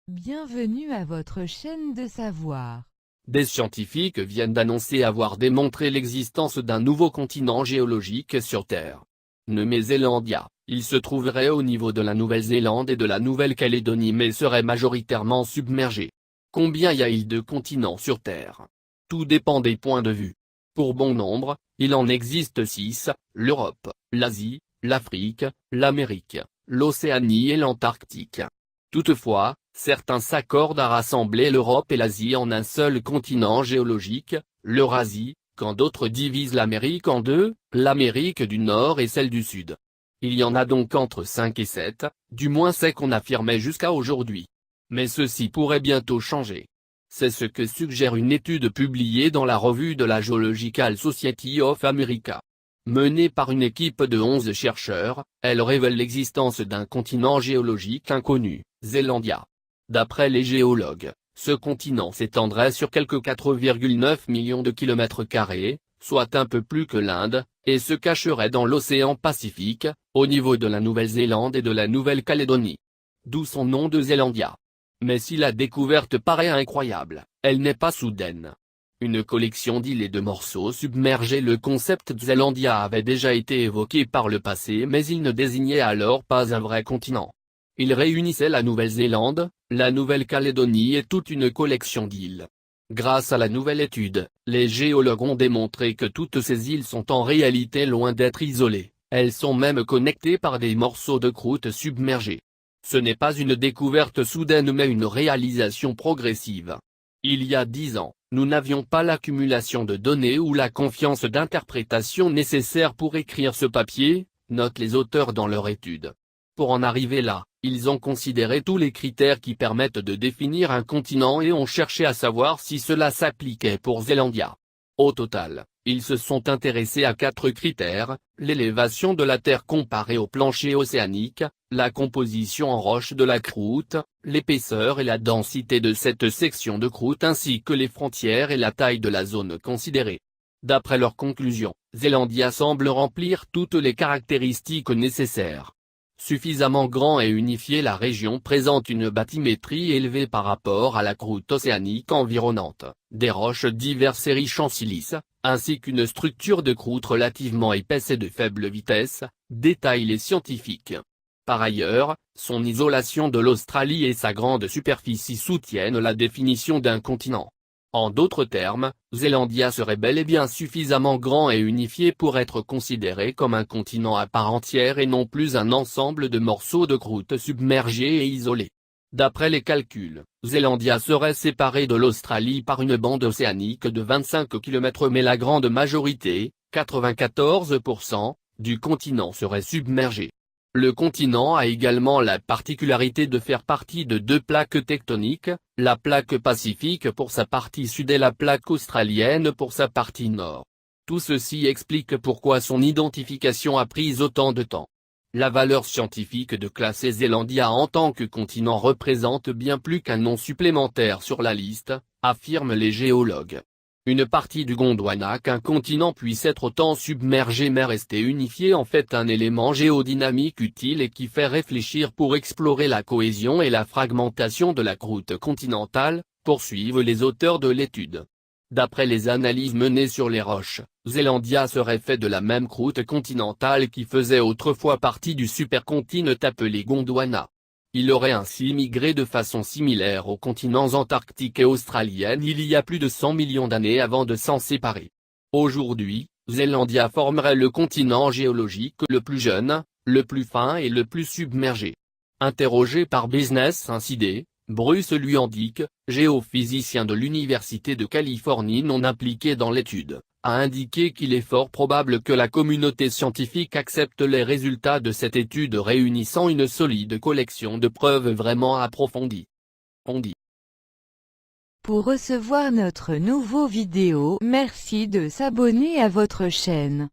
Bienvenue à votre chaîne de savoir. Des scientifiques viennent d'annoncer avoir démontré l'existence d'un nouveau continent géologique sur Terre. Nommé Zélandia, il se trouverait au niveau de la Nouvelle-Zélande et de la Nouvelle-Calédonie mais serait majoritairement submergé. Combien y a-t-il de continents sur Terre? Tout dépend des points de vue. Pour bon nombre, il en existe 6, l'Europe, l'Asie, l'Afrique, l'Amérique, l'Océanie et l'Antarctique. Toutefois, certains s'accordent à rassembler l'Europe et l'Asie en un seul continent géologique, l'Eurasie, quand d'autres divisent l'Amérique en deux, l'Amérique du Nord et celle du Sud. Il y en a donc entre 5 et 7, du moins c'est qu'on affirmait jusqu'à aujourd'hui. Mais ceci pourrait bientôt changer. C'est ce que suggère une étude publiée dans la revue de la Geological Society of America. Menée par une équipe de 11 chercheurs, elle révèle l'existence d'un continent géologique inconnu, Zélandia. D'après les géologues, ce continent s'étendrait sur quelques 4,9 millions de kilomètres carrés, soit un peu plus que l'Inde, et se cacherait dans l'océan Pacifique, au niveau de la Nouvelle-Zélande et de la Nouvelle-Calédonie. D'où son nom de Zélandia. Mais si la découverte paraît incroyable, elle n'est pas soudaine. Une collection d'îles et de morceaux submergés. Le concept de Zélandia avait déjà été évoqué par le passé mais il ne désignait alors pas un vrai continent. Il réunissait la Nouvelle-Zélande, la Nouvelle-Calédonie et toute une collection d'îles. Grâce à la nouvelle étude, les géologues ont démontré que toutes ces îles sont en réalité loin d'être isolées, elles sont même connectées par des morceaux de croûte submergés. Ce n'est pas une découverte soudaine mais une réalisation progressive. Il y a 10 ans, nous n'avions pas l'accumulation de données ou la confiance d'interprétation nécessaire pour écrire ce papier, notent les auteurs dans leur étude. Pour en arriver là, ils ont considéré tous les critères qui permettent de définir un continent et ont cherché à savoir si cela s'appliquait pour Zélandia. Au total, ils se sont intéressés à 4 critères, l'élévation de la Terre comparée au plancher océanique, la composition en roche de la croûte, l'épaisseur et la densité de cette section de croûte ainsi que les frontières et la taille de la zone considérée. D'après leurs conclusions, Zélandia semble remplir toutes les caractéristiques nécessaires. Suffisamment grand et unifié, la région présente une bathymétrie élevée par rapport à la croûte océanique environnante, des roches diverses et riches en silice, ainsi qu'une structure de croûte relativement épaisse et de faible vitesse, détaillent les scientifiques. Par ailleurs, son isolation de l'Australie et sa grande superficie soutiennent la définition d'un continent. En d'autres termes, Zélandia serait bel et bien suffisamment grand et unifié pour être considéré comme un continent à part entière et non plus un ensemble de morceaux de croûte submergés et isolés. D'après les calculs, Zélandia serait séparée de l'Australie par une bande océanique de 25 km mais la grande majorité, 94%, du continent serait submergée. Le continent a également la particularité de faire partie de 2 plaques tectoniques, la plaque pacifique pour sa partie sud et la plaque australienne pour sa partie nord. Tout ceci explique pourquoi son identification a pris autant de temps. La valeur scientifique de classer Zélandia en tant que continent représente bien plus qu'un nom supplémentaire sur la liste, affirment les géologues. Une partie du Gondwana qu'un continent puisse être autant submergé mais rester unifié en fait un élément géodynamique utile et qui fait réfléchir pour explorer la cohésion et la fragmentation de la croûte continentale, poursuivent les auteurs de l'étude. D'après les analyses menées sur les roches, Zélandia serait fait de la même croûte continentale qui faisait autrefois partie du supercontinent appelé Gondwana. Il aurait ainsi migré de façon similaire aux continents antarctiques et australiens il y a plus de 100 millions d'années avant de s'en séparer. Aujourd'hui, Zélandia formerait le continent géologique le plus jeune, le plus fin et le plus submergé. Interrogé par Business Insider, Bruce Luendick, géophysicien de l'Université de Californie non impliqué dans l'étude, a indiqué qu'il est fort probable que la communauté scientifique accepte les résultats de cette étude réunissant une solide collection de preuves vraiment approfondies. Pour recevoir notre nouveau vidéo, merci de s'abonner à votre chaîne.